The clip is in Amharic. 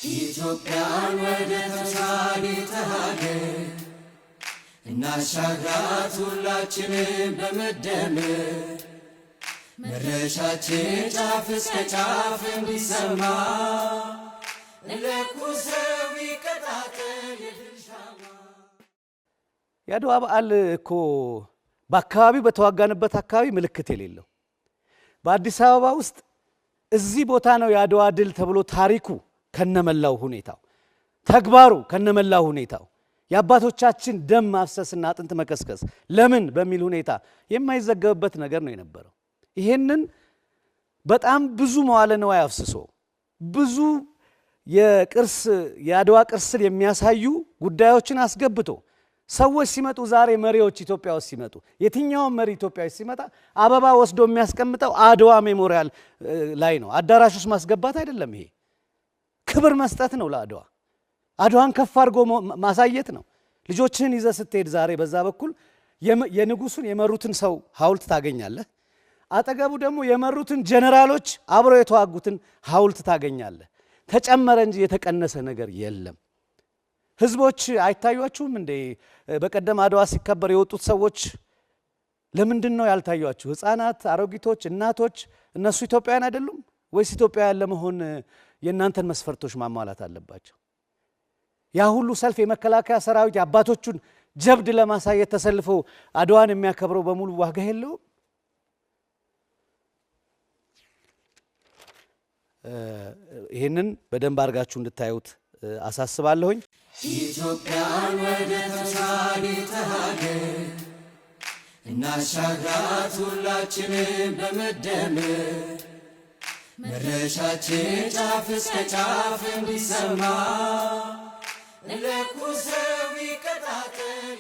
ኢትዮጵያን ወደ ተሻለ ሀገር እናሻግራት ሁላችንም በመደመር መድረሻችን ጫፍ እስከ ጫፍ እንዲሰማ ለኩሰው ይቀጣጠል የድርሻማ። የአድዋ በዓል እኮ በአካባቢው በተዋጋንበት አካባቢ ምልክት የሌለው በአዲስ አበባ ውስጥ እዚህ ቦታ ነው የአድዋ ድል ተብሎ ታሪኩ ከነመላው ሁኔታው ተግባሩ ከነመላው ሁኔታው የአባቶቻችን ደም ማፍሰስና አጥንት መከስከስ ለምን በሚል ሁኔታ የማይዘገብበት ነገር ነው የነበረው። ይሄንን በጣም ብዙ መዋለ ንዋይ አፍስሶ ብዙ የቅርስ የአድዋ ቅርስን የሚያሳዩ ጉዳዮችን አስገብቶ ሰዎች ሲመጡ ዛሬ መሪዎች ኢትዮጵያ ውስጥ ሲመጡ የትኛውም መሪ ኢትዮጵያ ውስጥ ሲመጣ አበባ ወስዶ የሚያስቀምጠው አድዋ ሜሞሪያል ላይ ነው። አዳራሽ ውስጥ ማስገባት አይደለም። ይሄ ክብር መስጠት ነው ለአድዋ። አድዋን ከፍ አድርጎ ማሳየት ነው። ልጆችህን ይዘህ ስትሄድ ዛሬ በዛ በኩል የንጉሱን የመሩትን ሰው ሐውልት ታገኛለህ። አጠገቡ ደግሞ የመሩትን ጀነራሎች አብረው የተዋጉትን ሐውልት ታገኛለህ። ተጨመረ እንጂ የተቀነሰ ነገር የለም። ህዝቦች አይታዩአችሁም እንዴ? በቀደም አድዋ ሲከበር የወጡት ሰዎች ለምንድን ነው ያልታዩአችሁ? ህፃናት፣ አሮጊቶች፣ እናቶች እነሱ ኢትዮጵያውያን አይደሉም ወይስ ኢትዮጵያውያን ለመሆን የእናንተን መስፈርቶች ማሟላት አለባቸው? ያ ሁሉ ሰልፍ የመከላከያ ሰራዊት የአባቶቹን ጀብድ ለማሳየት ተሰልፎ አድዋን የሚያከብረው በሙሉ ዋጋ የለውም? ይህንን በደንብ አድርጋችሁ እንድታዩት አሳስባለሁኝ። ኢትዮጵያን ወደ ተሻለ ሀገር እናሻግራት ሁላችንም በመደመር መድረሻችን ጫፍ እስከ ጫፍ እንዲሰማ ለኩሰው ይቀጣጠል